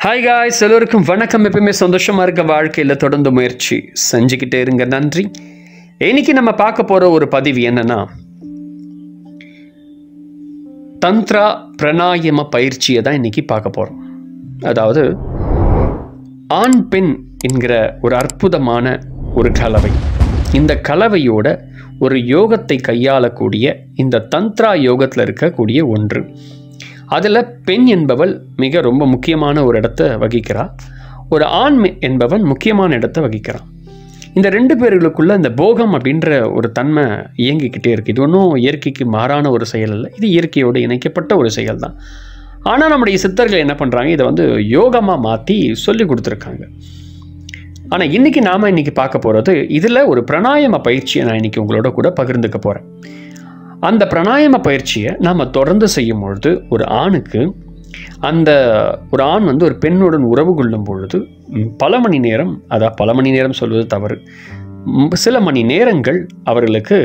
Hi guys, எல்லோருக்கும் வணக்கம். எப்பவுமே சந்தோஷமாக இருக்க வாழ்க்கையில் தொடர்ந்து முயற்சி செஞ்சுக்கிட்டே இருங்க. நன்றி. இன்னைக்கு நம்ம பார்க்க போகிற ஒரு பதிவு என்னன்னா, தந்த்ரா பிராணாயாம பயிற்சியை தான் இன்னைக்கு பார்க்க போகிறோம். அதாவது ஆண் பெண் என்கிற ஒரு அற்புதமான ஒரு கலவை. இந்த கலவையோட ஒரு யோகத்தை கையாளக்கூடிய இந்த தந்த்ரா யோகத்தில் இருக்கக்கூடிய ஒன்று. அதில் பெண் என்பவள் ரொம்ப முக்கியமான ஒரு இடத்தை வகிக்கிறாள். ஒரு ஆண் என்பவன் முக்கியமான இடத்தை வகிக்கிறான். இந்த ரெண்டு பேர்களுக்குள்ள இந்த போகம் அப்படின்ற ஒரு தன்மை இயங்கிக்கிட்டே இருக்குது. இது ஒன்றும் இயற்கைக்கு மாறான ஒரு செயல் இல்லை, இது இயற்கையோடு இணைக்கப்பட்ட ஒரு செயல் தான். ஆனால் நம்முடைய சித்தர்கள் என்ன பண்ணுறாங்க, இதை யோகமாக மாற்றி சொல்லி கொடுத்துருக்காங்க. ஆனால் இன்றைக்கி நாம் பார்க்க போகிறது, இதில் ஒரு பிராணாயாம பயிற்சியை நான் இன்றைக்கி உங்களோட கூட பகிர்ந்துக்க போகிறேன். அந்த பிராணாயாம பயிற்சியை நாம் தொடர்ந்து செய்யும் பொழுது ஒரு ஆணுக்கு ஒரு ஆண் ஒரு பெண்ணுடன் உறவு கொள்ளும் பொழுது பல மணி நேரம் சொல்வது தவறு, சில மணி நேரங்கள் அவர்களுக்கு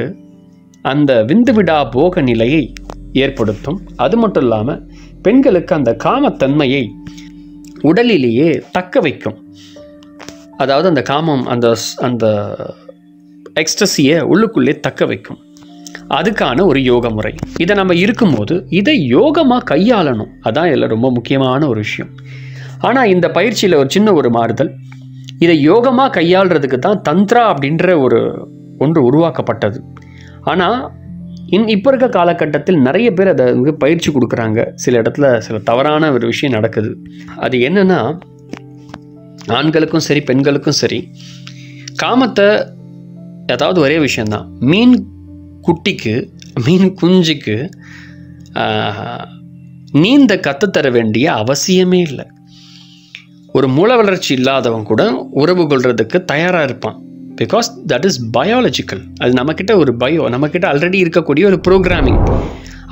அந்த விந்துவிடா போக நிலையை ஏற்படுத்தும். அது மட்டும் இல்லாமல் பெண்களுக்கு அந்த காமத்தன்மையை உடலிலேயே தக்க வைக்கும். அதாவது அந்த காமம் அந்த எக்ஸ்டசியை உள்ளுக்குள்ளே தக்க வைக்கும். அதுக்கான ஒரு யோக முறை. இதை நம்ம இருக்கும்போது இதை யோகமாக கையாளணும். அதான் இதில் ரொம்ப முக்கியமான ஒரு விஷயம். ஆனால் இந்த பயிற்சியில் ஒரு சின்ன ஒரு மாறுதல். இதை யோகமாக கையாளுறதுக்கு தான் தந்த்ரா அப்படின்ற ஒன்று உருவாக்கப்பட்டது. ஆனால் இப்போ இருக்க காலகட்டத்தில் நிறைய பேர் அதை பயிற்சி கொடுக்குறாங்க. சில இடத்துல சில தவறான ஒரு விஷயம் நடக்குது. அது என்னன்னா, ஆண்களுக்கும் சரி பெண்களுக்கும் சரி, காமத்தை ஏதாவது ஒரே விஷயந்தான். மீன் குஞ்சுக்கு நீந்த கற்றுத்தர வேண்டிய அவசியமே இல்லை. ஒரு மூல வளர்ச்சி இல்லாதவன் கூட உறவு கொள்றதுக்கு தயாராக இருப்பான். Because that is biological. அது நம்மக்கிட்ட ஆல்ரெடி இருக்கக்கூடிய ஒரு ப்ரோக்ராமிங்.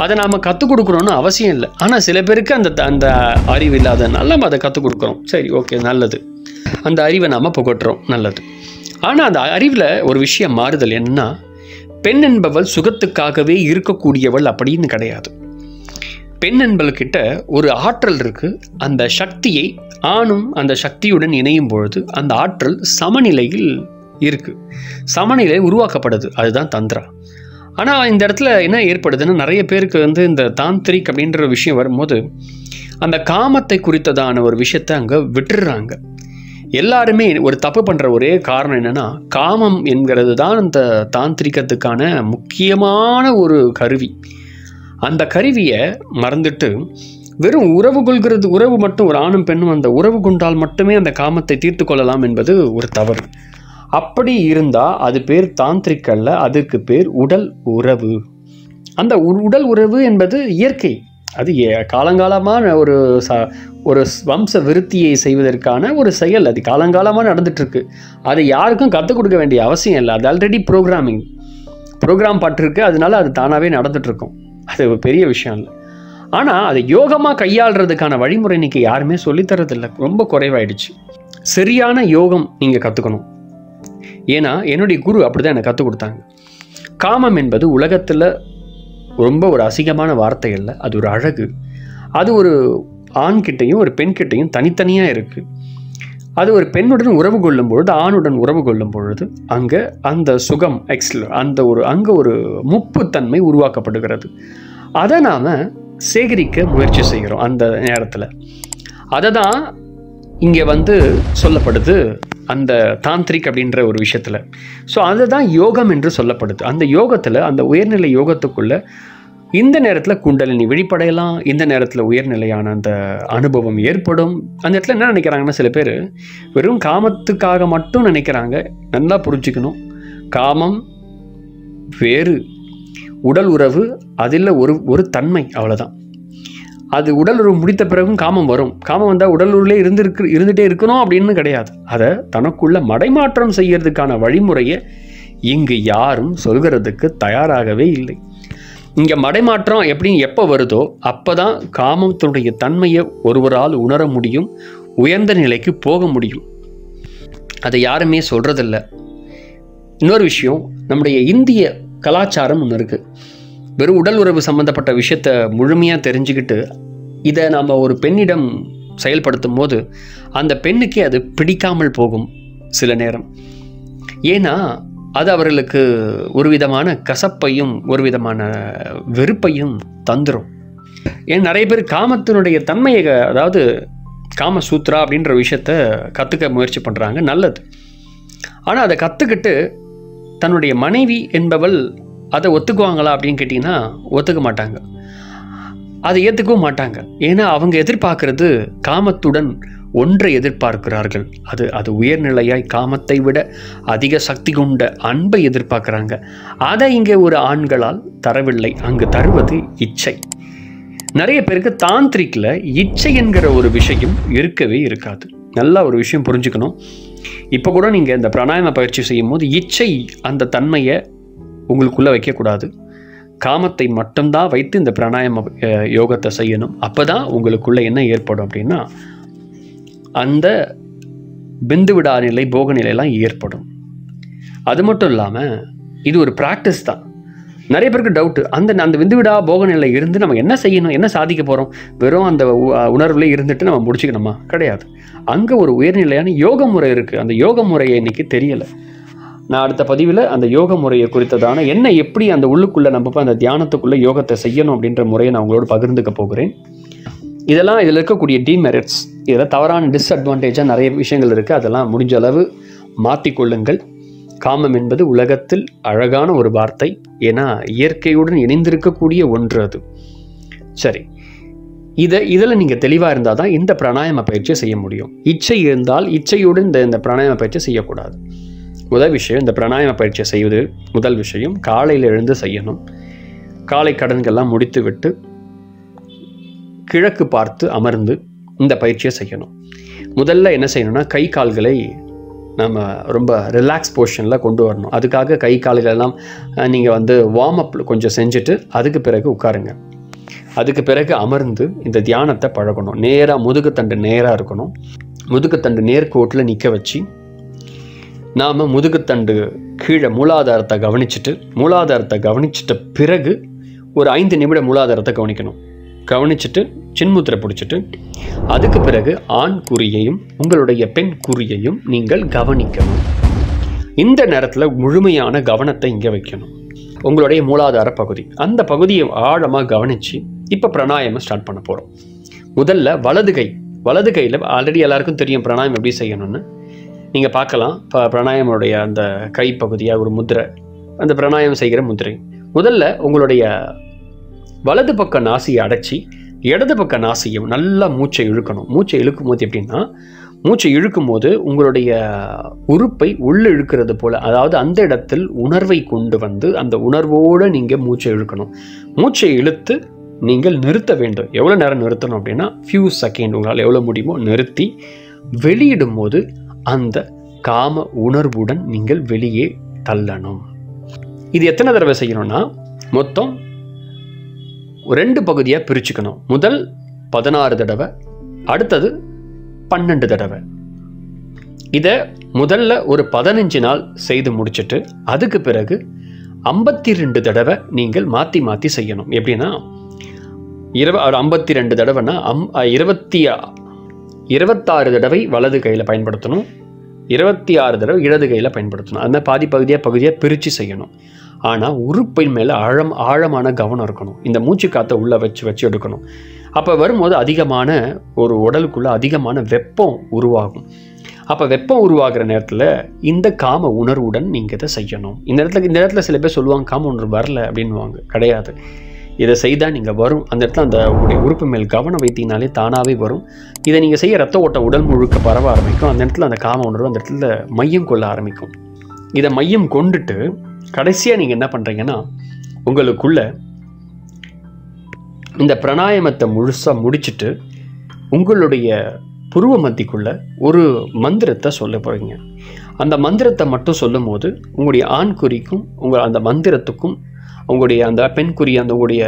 அதை நாம் கற்றுக் கொடுக்குறோன்னு அவசியம் இல்லை. ஆனால் சில பேருக்கு அந்த அறிவு இல்லாதனால நம்ம அதை கற்றுக் கொடுக்குறோம். சரி, ஓகே, நல்லது. அந்த அறிவை நாம் புகட்டுறோம், நல்லது. ஆனால் அந்த அறிவில் ஒரு விஷயம் மாறுதல் என்னன்னா, பெண் என்பவள் சுகத்துக்காகவே இருக்கக்கூடியவள் அப்படின்னு கிடையாது. பெண் என்பவள்கிட்ட ஒரு ஆற்றல் இருக்குது. அந்த சக்தியை ஆணும் அந்த சக்தியுடன் இணையும் பொழுது அந்த ஆற்றல் சமநிலையில் இருக்குது, சமநிலை உருவாக்கப்படுது. அதுதான் தந்த்ரா. ஆனால் இந்த இடத்துல என்ன ஏற்படுதுன்னா, நிறைய பேருக்கு இந்த தாந்திரிக் அப்படின்ற விஷயம் வரும்போது அந்த காமத்தை குறித்ததான ஒரு விஷயத்தை அங்கே விட்டுடுறாங்க. எல்லாருமே ஒரு தப்பு பண்ணுற ஒரே காரணம் என்னென்னா, காமம் என்கிறது தான் அந்த தாந்திரிகத்துக்கான முக்கியமான ஒரு கருவி. அந்த கருவியை மறந்துட்டு வெறும் உறவு மட்டும், ஒரு ஆணும் பெண்ணும் அந்த உறவு கொண்டால் மட்டுமே அந்த காமத்தை தீர்த்து கொள்ளலாம் என்பது ஒரு தவறு. அப்படி இருந்தால் அது பேர் தாந்திரிக் அல்ல, அதுக்கு பேர் உடல் உறவு. அந்த உடல் உறவு என்பது இயற்கை. அது காலங்காலமான ஒரு வம்ச விருத்தியை செய்வதற்கான ஒரு செயல். அது காலங்காலமாக நடந்துட்டுருக்கு. அது யாருக்கும் கற்றுக் கொடுக்க வேண்டிய அவசியம் இல்லை. அது ஆல்ரெடி ப்ரோக்ராம் பட்டிருக்கு. அதனால அது தானாகவே நடந்துகிட்ருக்கும். அது ஒரு பெரிய விஷயம் இல்லை. ஆனால் அதை யோகமாக கையாளுறதுக்கான வழிமுறை இன்றைக்கி யாருமே சொல்லித்தரதில்லை, ரொம்ப குறைவாயிடுச்சு. சரியான யோகம் நீங்கள் கற்றுக்கணும். ஏன்னா என்னுடைய குரு அப்படி தான் எனக்கு கற்றுக் கொடுத்தாங்க. காமம் என்பது உலகத்தில் ரொம்ப ஒரு அசிங்கமான வார்த்தை இல்லை, அது ஒரு அழகு. அது ஒரு ஆண்கிட்டையும் ஒரு பெண்கிட்டையும் தனித்தனியாக இருக்குது. அது ஒரு பெண்ணுடன் உறவு கொள்ளும் பொழுது, ஆணுடன் உறவு கொள்ளும் பொழுது அங்கே அந்த சுகம் அங்கே ஒரு முப்புத்தன்மை உருவாக்கப்படுகிறது. அதை நாம் சேகரிக்க முயற்சி செய்கிறோம் அந்த நேரத்தில். அதை தான் இங்கே சொல்லப்படுது அந்த தாந்திரிக் அப்படின்ற ஒரு விஷயத்தில். ஸோ அதுதான் யோகம் என்று சொல்லப்படுது. அந்த யோகத்தில், அந்த உயர்நிலை யோகத்துக்குள்ளே இந்த நேரத்தில் குண்டலினி வெளிப்படையலாம். இந்த நேரத்தில் உயர்நிலையான அந்த அனுபவம் ஏற்படும். அந்த இடத்துல என்ன நினைக்கிறாங்கன்னா, சில பேர் வெறும் காமத்துக்காக மட்டும் நினைக்கிறாங்க. நல்லா புரிஞ்சுக்கணும், காமம் வேறு, உடல் உறவு அதில் ஒரு தன்மை, அவ்வளோதான். அது உடல் உறவு முடித்த பிறகும் காமம் வரும். காமம் வந்தால் உடல் உறவுலே இருந்துகிட்டே இருக்கணும் அப்படின்னு கிடையாது. அதை தனக்குள்ள மடைமாற்றம் செய்யறதுக்கான வழிமுறையை இங்கு யாரும் சொல்கிறதுக்கு தயாராகவே இல்லை. இங்கே மடைமாற்றம் எப்போ வருதோ அப்போ தான் காமத்தினுடைய தன்மையை ஒருவரால் உணர முடியும், உயர்ந்த நிலைக்கு போக முடியும். அதை யாருமே சொல்கிறதில்ல. இன்னொரு விஷயம், நம்முடைய இந்திய கலாச்சாரம் ஒன்று இருக்குது. வெறும் உடல் உறவு சம்மந்தப்பட்ட விஷயத்தை முழுமையாக தெரிஞ்சுக்கிட்டு இதை நாம் ஒரு பெண்ணிடம் செயல்படுத்தும் போது அந்த பெண்ணுக்கே அது பிடிக்காமல் போகும் சில நேரம். ஏன்னா அது அவர்களுக்கு ஒரு விதமான கசப்பையும் ஒரு விதமான வெறுப்பையும் தந்துடும். ஏன் நிறைய பேர் காமத்தினுடைய தன்மையை, அதாவது காமசூத்ரா அப்படின்ற விஷயத்த கற்றுக்க முயற்சி பண்ணுறாங்க, நல்லது. ஆனால் அதை கற்றுக்கிட்டு தன்னுடைய மனைவி என்பவள் அதை ஒத்துக்குவாங்களா அப்படின்னு கேட்டிங்கன்னா ஒத்துக்க மாட்டாங்க, அதை ஏற்றுக்கவும் மாட்டாங்க. ஏன்னா அவங்க எதிர்பார்க்கறது காமத்துடன் ஒன்றை எதிர்பார்க்கிறார்கள். அது உயர்நிலையாய் காமத்தை விட அதிக சக்தி கொண்ட அன்பை எதிர்பார்க்குறாங்க. அதை இங்கே ஒரு ஆண்களால் தரவில்லை. அங்கு தருவது இச்சை. நிறைய பேருக்கு தாந்திரிக்கில் இச்சை என்கிற ஒரு விஷயம் இருக்கவே இருக்காது. நல்லா ஒரு விஷயம் புரிஞ்சுக்கணும். இப்போ கூட நீங்கள் இந்த பிராணாயாம பயிற்சி செய்யும் போது இச்சை அந்த தன்மையை உங்களுக்குள்ளே வைக்கக்கூடாது. காமத்தை மட்டும்தான் வைத்து இந்த பிராணாயாம யோகத்தை செய்யணும். அப்போ தான் உங்களுக்குள்ளே என்ன ஏற்படும் அப்படின்னா அந்த பிந்து விடா நிலை, போக நிலையெல்லாம் ஏற்படும். அது மட்டும் இல்லாமல் இது ஒரு ப்ராக்டிஸ் தான். நிறைய பேருக்கு டவுட்டு, அந்த பிந்து விடா போக நிலை இருந்து நம்ம என்ன செய்யணும், என்ன சாதிக்க போகிறோம்? வெறும் அந்த உணர்வுலேயே இருந்துட்டு நம்ம முடிச்சுக்கணுமா? கிடையாது. அங்கே ஒரு உயர்நிலையான யோக முறை இருக்குது. அந்த யோக முறையை இன்றைக்கி தெரியலை. நான் அடுத்த பதிவில் அந்த யோக முறையை குறித்ததான என்ன, எப்படி அந்த உள்ளுக்குள்ளே நம்ம அந்த தியானத்துக்குள்ளே யோகத்தை செய்யணும் அப்படின்ற முறையை நான் உங்களோட பகிர்ந்துக்க போகிறேன். இதெல்லாம் இதில் இருக்கக்கூடிய டிமெரிட்ஸ், இதில் தவறான டிஸ்அட்வான்டேஜாக நிறைய விஷயங்கள் இருக்குது. அதெல்லாம் முடிஞ்ச அளவு மாற்றிக்கொள்ளுங்கள். காமம் என்பது உலகத்தில் அழகான ஒரு வார்த்தை. ஏன்னா இயற்கையுடன் இணைந்திருக்கக்கூடிய ஒன்று அது. சரி, இதில் நீங்கள் தெளிவாக இருந்தால் தான் இந்த பிராணாயாம பயிற்சியை செய்ய முடியும். இச்சை இருந்தால் இச்சையுடன் இந்த பிராணாயாம பயிற்சி செய்யக்கூடாது. முதல் விஷயம், இந்த பிராணாயாம பயிற்சியை செய்வது முதல் விஷயம் காலையில் எழுந்து செய்யணும். காலை கடன்கள்லாம் முடித்து விட்டு கிழக்கு பார்த்து அமர்ந்து இந்த பயிற்சியை செய்யணும். முதல்ல என்ன செய்யணும்னா கை கால்களை நம்ம ரொம்ப ரிலாக்ஸ் பொசிஷனில் கொண்டு வரணும். அதுக்காக கை கால்களெல்லாம் நீங்கள் வார்ம் அப் கொஞ்சம் செஞ்சுட்டு அதுக்கு பிறகு உட்காருங்க. அதுக்கு பிறகு அமர்ந்து இந்த தியானத்தை பழகணும். நேராக முதுகுத்தண்டு நேராக இருக்கணும். முதுகுத்தண்டு நேர்கோட்டில் நிற்க வச்சு நாம் முதுகுத்தண்டு கீழே மூலாதாரத்தை கவனிச்சிட்ட பிறகு ஒரு 5 நிமிடம் மூலாதாரத்தை கவனிச்சுட்டு சின்முத்திரை பிடிச்சிட்டு அதுக்கு பிறகு ஆண் குறியையும் உங்களுடைய பெண் குறியையும் நீங்கள் கவனிக்கணும். இந்த நேரத்தில் முழுமையான கவனத்தை இங்கே வைக்கணும். உங்களுடைய மூலாதார பகுதி, அந்த பகுதியை ஆழமாக கவனித்து இப்போ பிராணாயாமம் ஸ்டார்ட் பண்ண போகிறோம். முதல்ல வலது கையில் ஆல்ரெடி எல்லாருக்கும் தெரியும் பிராணாயாமம் எப்படி செய்யணும்னு. நீங்கள் பார்க்கலாம், பிராணாயாமோடைய அந்த கைப்பகுதியாக ஒரு முத்திரை, அந்த பிராணாயாமம் செய்கிற முத்திரை. முதல்ல உங்களுடைய வலது பக்க நாசியை அடைச்சி இடது பக்க நாசியும் நல்லா மூச்சை இழுக்கணும். மூச்சை இழுக்கும் போது எப்படின்னா, மூச்சை இழுக்கும் போது உங்களுடைய உறுப்பை உள்ளே இழுக்கிறது போல், அதாவது அந்த இடத்தில் உணர்வை கொண்டு அந்த உணர்வோடு நீங்கள் மூச்சை இழுக்கணும். மூச்சை இழுத்து நீங்கள் நிறுத்த வேண்டும். எவ்வளோ நேரம் நிறுத்தணும் அப்படின்னா ஃபியூ செகண்ட் உங்களால் எவ்வளோ முடியுமோ நிறுத்தி வெளியிடும் போது அந்த காம உணர்வுடன் நீங்கள் வெளியே தள்ளணும். இது எத்தனை தடவை செய்யணும்னா மொத்தம் 2 பகுதியாக பிரிச்சுக்கணும். முதல் 16 தடவை, அடுத்தது 12 தடவை. இதை முதல்ல ஒரு 15 நாள் செய்து முடிச்சுட்டு அதுக்கு பிறகு 52 தடவை நீங்கள் மாற்றி செய்யணும். எப்படின்னா 52 தடவைனா 26 தடவை வலது கையில் பயன்படுத்தணும், 26 தடவை இடது கையில் பயன்படுத்தணும். அந்த பகுதியாக பிரித்து செய்யணும். ஆனால் உறுப்பின் மேலே ஆழமான கவனம் இருக்கணும். இந்த மூச்சு காற்றை உள்ளே வச்சு எடுக்கணும். அப்போ வரும்போது அதிகமான ஒரு உடலுக்குள்ளே அதிகமான வெப்பம் உருவாகும். அப்போ வெப்பம் உருவாகிற நேரத்தில் இந்த காம உணர்வுடன் நீங்கள் இதை செய்யணும். இந்த இடத்துல சில பேர் சொல்லுவாங்க காம உணர்வு வரல அப்படின்வாங்க. கிடையாது, இதை செய்தால் நீங்கள் வரும். அந்த இடத்துல அந்த உங்களுடைய உறுப்பு மேல் கவனம் வைத்தீங்கனாலே தானாகவே வரும். இதை நீங்கள் செய்ய ரத்த ஓட்டம் உடல் முழுக்க பரவ ஆரம்பிக்கும். அந்த இடத்துல அந்த காம உணர்வு அந்த இடத்துல மையம் கொள்ள ஆரம்பிக்கும். இதை மையம் கொண்டுட்டு கடைசியாக நீங்கள் என்ன பண்ணுறீங்கன்னா உங்களுக்குள்ள இந்த பிராணாயாமத்தை முழுசாக முடிச்சுட்டு உங்களுடைய புருவ மத்திக்குள்ள ஒரு மந்திரத்தை சொல்ல போகிறீங்க. அந்த மந்திரத்தை மட்டும் சொல்லும் போது உங்களுடைய ஆண் குறிக்கும் அந்த மந்திரத்துக்கும் உங்களுடைய அந்த பெண் குறி அந்த உங்களுடைய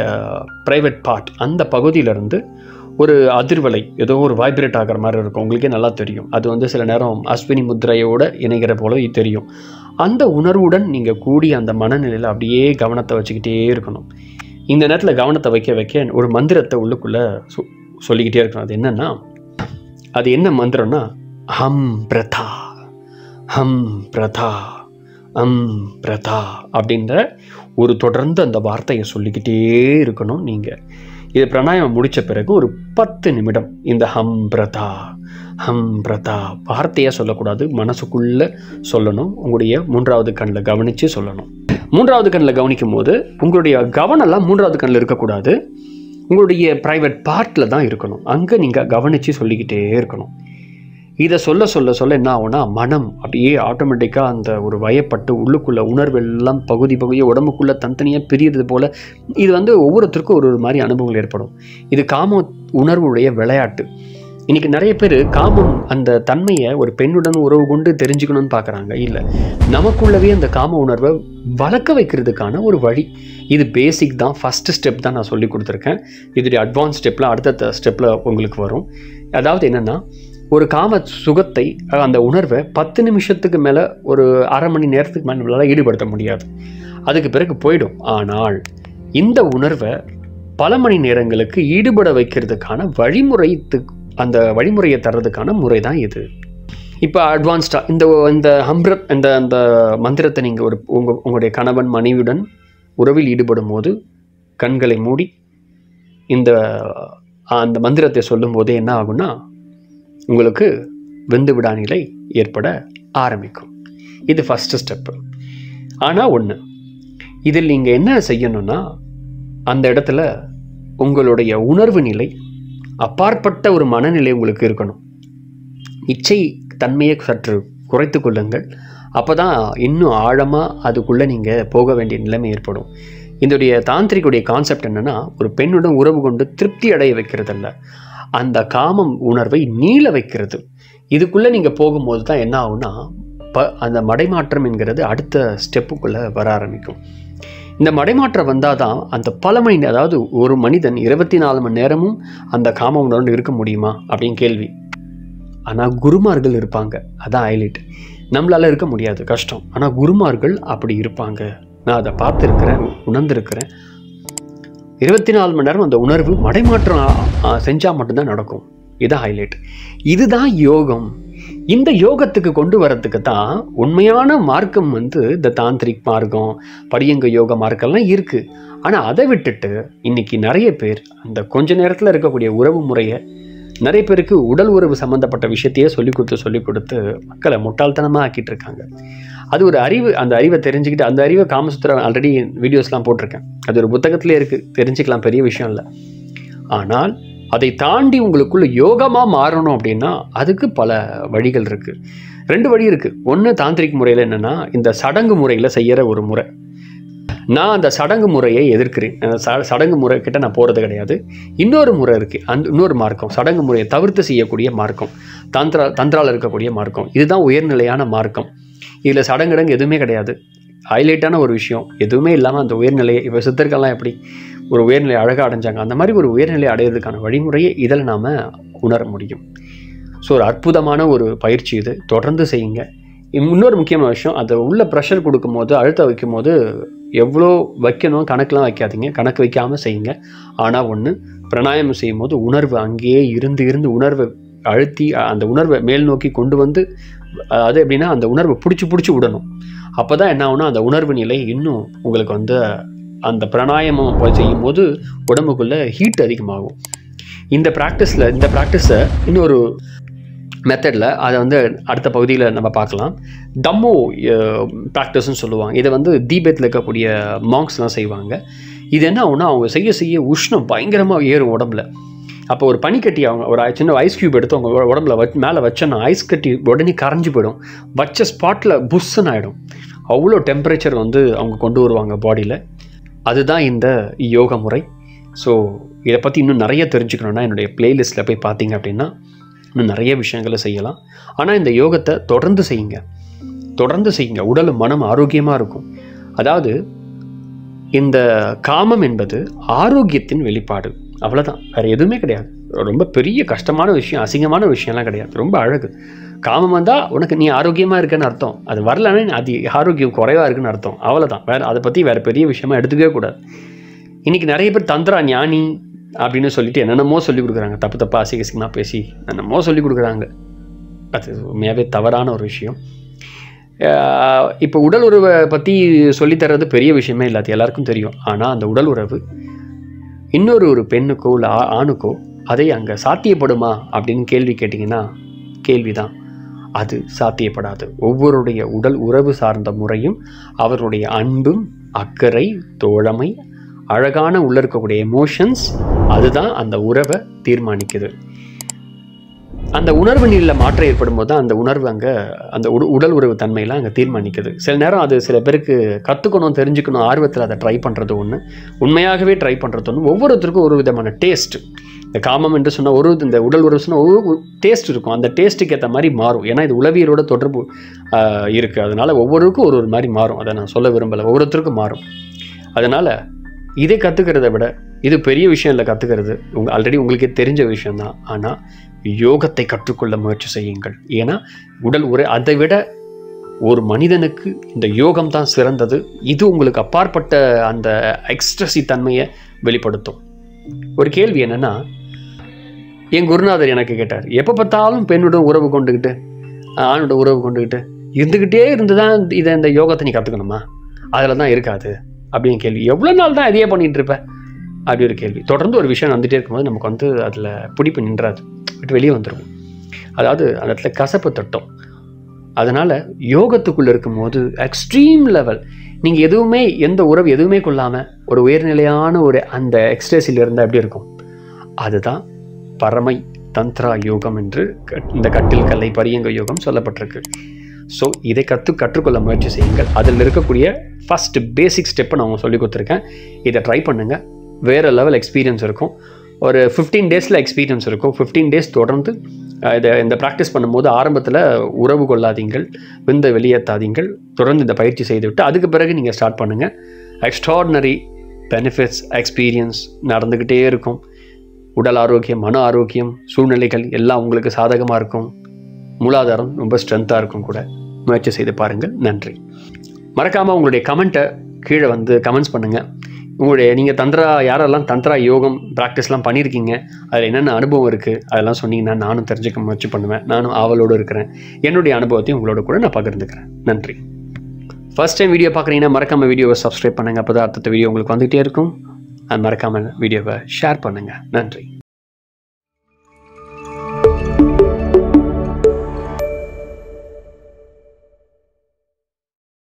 ப்ரைவேட் பார்ட் அந்த பகுதியிலேருந்து ஒரு அதிர்வலை ஏதோ ஒரு வைப்ரேட் ஆகிற மாதிரி இருக்கும். உங்களுக்கே நல்லா தெரியும். அது சில நேரம் அஸ்வினி முத்திரையோடு இணைகிற போல தெரியும். அந்த உணர்வுடன் நீங்கள் கூடி அந்த மனநிலையில் அப்படியே கவனத்தை வச்சுக்கிட்டே இருக்கணும். இந்த நேரத்தில் கவனத்தை வைக்க ஒரு மந்திரத்தை உள்ளுக்குள்ளே சொல்லிக்கிட்டே இருக்கணும். அது என்னென்னா அது என்ன மந்திரம்னா ஹம் பிரதா, ஹம் பிரதா, ஹம் பிரதா அப்படின்ற ஒரு தொடர்ந்து அந்த வார்த்தையை சொல்லிக்கிட்டே இருக்கணும். நீங்கள் இது பிராணாயாமம் முடித்த பிறகு ஒரு 10 நிமிடம் இந்த ஹம் பிரதா, ஹம் பிரதா வார்த்தையாக சொல்லக்கூடாது, மனசுக்குள்ளே சொல்லணும். உங்களுடைய 3வது கண்ணில் கவனித்து சொல்லணும். 3வது கண்ணில் கவனிக்கும் போது உங்களுடைய கவனம்லாம் 3வது கண்ணில் இருக்கக்கூடாது, உங்களுடைய ப்ரைவேட் பார்ட்டில் தான் இருக்கணும். அங்கே நீங்கள் கவனித்து சொல்லிக்கிட்டே இருக்கணும். இதை சொல்ல சொல்ல சொல்ல என்ன ஆகும்னா மனம் அப்படியே ஆட்டோமேட்டிக்காக அந்த ஒரு வயப்பட்டு உள்ளுக்குள்ளே உணர்வு எல்லாம் பகுதி பகுதியாக உடம்புக்குள்ளே தனித்தனியாக பிரிகிறது போல் இது ஒவ்வொருத்தருக்கும் ஒரு மாதிரி அனுபவங்கள் ஏற்படும். இது காம உணர்வுடைய விளையாட்டு. இன்றைக்கி நிறைய பேர் காமம் அந்த தன்மையை ஒரு பெண்ணுடன் உறவு கொண்டு தெரிஞ்சுக்கணும்னு பார்க்குறாங்க. இல்லை, நமக்குள்ளவே அந்த காம உணர்வை வளர்க்க வைக்கிறதுக்கான ஒரு வழி. இது பேசிக் தான், ஃபஸ்ட்டு ஸ்டெப் தான் நான் சொல்லி கொடுத்துருக்கேன். இதோடைய அட்வான்ஸ் ஸ்டெப்பில் அடுத்த ஸ்டெப்பில் உங்களுக்கு வரும். அதாவது என்னென்னா, ஒரு காம சுகத்தை அந்த உணர்வை 10 நிமிஷத்துக்கு மேலே ஒரு அரை மணி நேரத்துக்கு மேலே நம்மளால் ஈடுபடுத்த முடியாது, அதுக்கு பிறகு போயிடும். ஆனால் இந்த உணர்வை பல மணி நேரங்களுக்கு ஈடுபட வைக்கிறதுக்கான அந்த வழிமுறையை தர்றதுக்கான முறை தான் இது. இப்போ அட்வான்ஸ்டாக இந்த ஹம்ரத் அந்த மந்திரத்தை நீங்கள் உங்களுடைய கணவன் மனைவியுடன் உறவில் ஈடுபடும் போது கண்களை மூடி அந்த மந்திரத்தை சொல்லும் போதே என்ன ஆகும்னா உங்களுக்கு வெந்து விடா நிலை ஏற்பட ஆரம்பிக்கும். இது ஃபஸ்ட்டு ஸ்டெப்பு. ஆனால் ஒன்று, இதில் நீங்கள் என்ன செய்யணும்னா அந்த இடத்துல உங்களுடைய உணர்வு நிலை அப்பாற்பட்ட ஒரு மனநிலை உங்களுக்கு இருக்கணும். இச்சை தன்மையை சற்று குறைத்து கொள்ளுங்கள். அப்போ தான் இன்னும் ஆழமாக அதுக்குள்ளே நீங்கள் போக வேண்டிய நிலைமை ஏற்படும். இதோடைய தாந்திரிக்குடைய கான்செப்ட் என்னென்னா, ஒரு பெண்ணுடன் உறவு கொண்டு திருப்தி அடைய வைக்கிறதல்ல, அந்த காமம் உணர்வை நீள வைக்கிறது. இதுக்குள்ளே நீங்கள் போகும்போது தான் என்ன ஆகும்னா அந்த மடைமாற்றம் என்கிறது அடுத்த ஸ்டெப்புக்குள்ளே வர ஆரம்பிக்கும். இந்த மடைமாற்றம் வந்தால் தான் அந்த பல மணி, அதாவது ஒரு மனிதன் 24 மணி நேரமும் அந்த காம உணர்வு இருக்க முடியுமா அப்படின்னு கேள்வி. ஆனால் குருமார்கள் இருப்பாங்க, அதான் ஹைலைட். நம்மளால் இருக்க முடியாது, கஷ்டம். ஆனால் குருமார்கள் அப்படி இருப்பாங்க. நான் அதை பார்த்துருக்கிறேன், உணர்ந்திருக்கிறேன். 24 மணி நேரம் அந்த உணர்வு மடைமாற்றம் செஞ்சால் மட்டும்தான் நடக்கும். இதுதான் ஹைலைட். இதுதான் யோகம். இந்த யோகத்துக்கு கொண்டு வரத்துக்கு தான் உண்மையான மார்க்கம் இந்த தாந்திரிக் மார்க்கம், படியங்க யோக மார்க்கம்லாம் இருக்குது. ஆனால் அதை விட்டுட்டு இன்றைக்கி நிறைய பேர் அந்த கொஞ்ச நேரத்தில் இருக்கக்கூடிய உறவு முறையை, நிறைய பேருக்கு உடல் உறவு சம்மந்தப்பட்ட விஷயத்தையே சொல்லிக் கொடுத்து மக்களை முட்டாள்தனமாக ஆக்கிட்டு இருக்காங்க. அது ஒரு அறிவு. அந்த அறிவை தெரிஞ்சுக்கிட்டு, அந்த அறிவை காமசூத்திர ஆல்ரெடி வீடியோஸ்லாம் போட்டிருக்கேன், அது ஒரு புத்தகத்திலே இருக்குது, தெரிஞ்சுக்கலாம், பெரிய விஷயம் இல்லை. ஆனால் அதை தாண்டி உங்களுக்குள்ள யோகமாக மாறணும் அப்படின்னா அதுக்கு பல வழிகள் இருக்குது. 2 வழி இருக்குது. ஒன்று தாந்திரிக் முறையில் என்னென்னா, இந்த சடங்கு முறையில் செய்கிற ஒரு முறை. நான் அந்த சடங்கு முறையை எதிர்க்கிறேன். சடங்கு முறை கிட்ட நான் போகிறது கிடையாது. இன்னொரு முறை இருக்குது, இன்னொரு மார்க்கம், சடங்கு முறையை தவிர்த்து செய்யக்கூடிய மார்க்கம், தந்திராவில் இருக்கக்கூடிய மார்க்கம். இதுதான் உயர்நிலையான மார்க்கம். இதில் சடங்குடங்கு எதுவுமே கிடையாது. ஹைலைட்டான ஒரு விஷயம், எதுவுமே இல்லாமல் அந்த உயர்நிலையை, இப்போ சித்தர்கள்லாம் எப்படி ஒரு உயர்நிலை அழகாக அடைஞ்சாங்க, அந்த மாதிரி ஒரு உயர்நிலை அடையிறதுக்கான வழிமுறையை இதில் நாம் உணர முடியும். ஸோ ஒரு அற்புதமான ஒரு பயிற்சி இது, தொடர்ந்து செய்யுங்க. இன்னொரு முக்கியமான விஷயம், அதை உள்ள ப்ரெஷர் கொடுக்கும் போது, அழுத்த வைக்கும் போது எவ்வளோ வைக்கணும் கணக்கெலாம் வைக்காதீங்க, கணக்கு வைக்காமல் செய்யுங்க. ஆனால் ஒன்று, பிராணாயாமம் செய்யும் போது உணர்வு அங்கேயே இருந்து உணர்வை அழுத்தி அந்த உணர்வை மேல் நோக்கி கொண்டு வந்து, அது எப்படின்னா அந்த உணர்வை பிடிச்சி விடணும். அப்போ தான் என்ன ஆகுனா அந்த உணர்வு நிலை இன்னும் உங்களுக்கு அந்த பிராணாயாமம் செய்யும் போது உடம்புக்குள்ளே ஹீட் அதிகமாகும். இந்த ப்ராக்டிஸை இன்னொரு மெத்தடில் அதை அடுத்த பகுதியில் நம்ம பார்க்கலாம். தம்மோ ப்ராக்டிஸ்ன்னு சொல்லுவாங்க. இதை தீபத்தில் இருக்கக்கூடிய மாங்க்ஸ்லாம் செய்வாங்க. இது என்ன ஆகுனா அவங்க செய்ய உஷ்ணம் பயங்கரமாக ஏறும் உடம்புல. அப்போ ஒரு பனிக்கட்டி, அவங்க ஒரு சின்ன ஐஸ் க்யூப் எடுத்து அவங்க உடம்புல மேலே வச்சோன்னா ஐஸ் கட்டி உடனே கரைஞ்சி போயிடும். வச்ச ஸ்பாட்டில் புஷ்ஷன் ஆகிடும். அவ்வளோ டெம்பரேச்சர் அவங்க கொண்டு வருவாங்க பாடியில். அதுதான் இந்த யோக முறை. ஸோ இதை பற்றி இன்னும் நிறைய தெரிஞ்சுக்கணுன்னா என்னுடைய பிளேலிஸ்ட்டில் போய் பார்த்தீங்க அப்படின்னா இன்னும் நிறைய விஷயங்களை செய்யலாம். ஆனால் இந்த யோகத்தை தொடர்ந்து செய்யுங்க. உடலும் மனம் ஆரோக்கியமாக இருக்கும். அதாவது இந்த காமம் என்பது ஆரோக்கியத்தின் வெளிப்பாடு, அவ்வளோதான், வேறு எதுவுமே கிடையாது. ரொம்ப பெரிய கஷ்டமான விஷயம், அசிங்கமான விஷயம்லாம் கிடையாது. ரொம்ப அழகு. காமம் வந்தால் உனக்கு நீ ஆரோக்கியமாக இருக்கன்னு அர்த்தம். அது வரலன்னா அது ஆரோக்கியம் குறைவாக இருக்குன்னு அர்த்தம், அவ்வளோதான். அதை பற்றி வேறு பெரிய விஷயமா எடுத்துக்கவே கூடாது. இன்றைக்கி நிறைய பேர் தந்திரா ஞானி, அப்படின்னு சொல்லிட்டு என்னென்னமோ சொல்லிக் கொடுக்குறாங்க. தப்பு அசிங்கமாக பேசி என்னென்னமோ சொல்லிக் கொடுக்குறாங்க. அது உண்மையாகவே தவறான ஒரு விஷயம். இப்போ உடல் உறவை பற்றி சொல்லித்தர்றது பெரிய விஷயமே இல்லை, அது எல்லாருக்கும் தெரியும். ஆனால் அந்த உடல் உறவு இன்னொரு ஒரு பெண்ணுக்கோ இல்லை ஆணுக்கோ அதை அங்கே சாத்தியப்படுமா அப்படின்னு கேள்வி கேட்டிங்கன்னா கேள்விதான். அது சாத்தியப்படாது. ஒவ்வொருடைய உடல் உறவு சார்ந்த முறையும் அவருடைய அன்பும் அக்கறை தோழமை அழகான உள்ள இருக்கக்கூடிய எமோஷன்ஸ் அதுதான் அந்த உறவை தீர்மானிக்குது. அந்த உணர்வு நிலையில் மாற்றம் ஏற்படும் போது தான் அந்த உணர்வு அங்கே அந்த உடல் உறவு தன்மையெல்லாம் அங்கே தீர்மானிக்குது. சில நேரம் அது சில பேருக்கு கற்றுக்கணும் தெரிஞ்சுக்கணும் ஆர்வத்தில் அதை ட்ரை பண்ணுறது ஒன்று, உண்மையாகவே ட்ரை பண்ணுறது ஒன்று. ஒவ்வொருத்தருக்கும் ஒரு விதமான டேஸ்ட். இந்த காமம் என்று சொன்னால் இந்த உடல் உறவு சொன்னால் ஒரு டேஸ்ட் இருக்கும். அந்த டேஸ்ட்டுக்கு ஏற்ற மாதிரி மாறும். ஏன்னா இது உளவியலோட தொடர்பு இருக்குது. அதனால் ஒவ்வொருக்கும் ஒரு மாதிரி மாறும். அதை நான் சொல்ல விரும்பலை, ஒவ்வொருத்தருக்கும் மாறும். அதனால் இதை கற்றுக்கிறத விட இது பெரிய விஷயம் இல்லை. கற்றுக்கிறது ஆல்ரெடி உங்களுக்கே தெரிஞ்ச விஷயம்தான். ஆனால் யோகத்தை கற்றுக்கொள்ள முயற்சி செய்யுங்கள். ஏன்னா உடல் உறவு அதை விட ஒரு மனிதனுக்கு இந்த யோகம் தான் சிறந்தது. இது உங்களுக்கு அப்பாற்பட்ட அந்த எக்ஸ்ட்ரசி தன்மையை வெளிப்படுத்தும். ஒரு கேள்வி என்னென்னா, என் குருநாதர் எனக்கு கேட்டார், எப்போ பார்த்தாலும் பெண்ணுடன் உறவு கொண்டுக்கிட்டு ஆணுடன் உறவு கொண்டுக்கிட்டு இருந்துக்கிட்டே இருந்து தான் இந்த யோகத்தை நீ கற்றுக்கணுமா? அதில் தான் இருக்காது அப்படின்னு கேள்வி. எவ்வளோ நாள் தான் இதையே பண்ணிகிட்டு இருப்பேன் அப்படி ஒரு கேள்வி. தொடர்ந்து ஒரு விஷயம் வந்துகிட்டே இருக்கும்போது நமக்கு அதில் பிடிப்பு நின்றாது, பட் வெளியே வந்துடும். அதாவது அந்த இடத்துல கசப்பு தட்டும். அதனால் யோகத்துக்குள்ளே இருக்கும்போது எக்ஸ்ட்ரீம் லெவல் நீங்கள் எதுவுமே எந்த உறவு எதுவுமே கொள்ளாமல் ஒரு உயர்நிலையான ஒரு அந்த எக்ஸ்ட்ரேஸில் இருந்தால் எப்படி இருக்கும்? அதுதான் பரமை தந்திரா யோகம் என்று இந்த கட்டில் கல்லை பரியங்க யோகம் சொல்லப்பட்டிருக்கு. ஸோ இதை கற்றுக்கொள்ள முயற்சி செய்யுங்கள். அதில் இருக்கக்கூடிய ஃபஸ்ட் பேசிக் ஸ்டெப்பை நான் சொல்லி கொடுத்துருக்கேன். இதை ட்ரை பண்ணுங்கள். வேறு லெவல் எக்ஸ்பீரியன்ஸ் இருக்கும். ஒரு 15 டேஸில் எக்ஸ்பீரியன்ஸ் இருக்கும். 15 டேஸ் தொடர்ந்து இந்த ப்ராக்டிஸ் பண்ணும்போது ஆரம்பத்தில் உறவு கொள்ளாதீங்கள், விந்த வெளியேற்றாதீங்கள். தொடர்ந்து இந்த பயிற்சி செய்துவிட்டு அதுக்கு பிறகு நீங்கள் ஸ்டார்ட் பண்ணுங்கள். எக்ஸ்ட்ராடினரி பெனிஃபிட்ஸ் எக்ஸ்பீரியன்ஸ் நடந்துக்கிட்டே இருக்கும். உடல் ஆரோக்கியம், மன ஆரோக்கியம், சூழ்நிலைகள் எல்லாம் உங்களுக்கு சாதகமாக இருக்கும். மூலாதாரம் ரொம்ப ஸ்ட்ரென்த்தாக இருக்கும் கூட. முயற்சி செய்து பாருங்கள். நன்றி. மறக்காமல் உங்களுடைய கமெண்ட்டை கீழே கமெண்ட்ஸ் பண்ணுங்கள். நீங்கள் யாரெல்லாம் தந்திரா யோகம் ப்ராக்டிஸ்லாம் பண்ணியிருக்கீங்க, அதில் என்னென்ன அனுபவம் இருக்குது அதெல்லாம் சொன்னீங்கன்னா நானும் தெரிஞ்சுக்க முயற்சி பண்ணுவேன். நானும் ஆவலோடு இருக்கிறேன். என்னுடைய அனுபவத்தையும் உங்களோட கூட நான் பகிர்ந்துக்கிறேன். நன்றி. ஃபர்ஸ்ட் டைம் வீடியோ பார்க்குறீங்கன்னா மறக்காமல் வீடியோவை சப்ஸ்கிரைப் பண்ணுங்கள். அப்போ தான் அடுத்த வீடியோ உங்களுக்கு வந்துகிட்டே இருக்கும். மறக்காமல் வீடியோவை ஷேர் பண்ணுங்கள். நன்றி.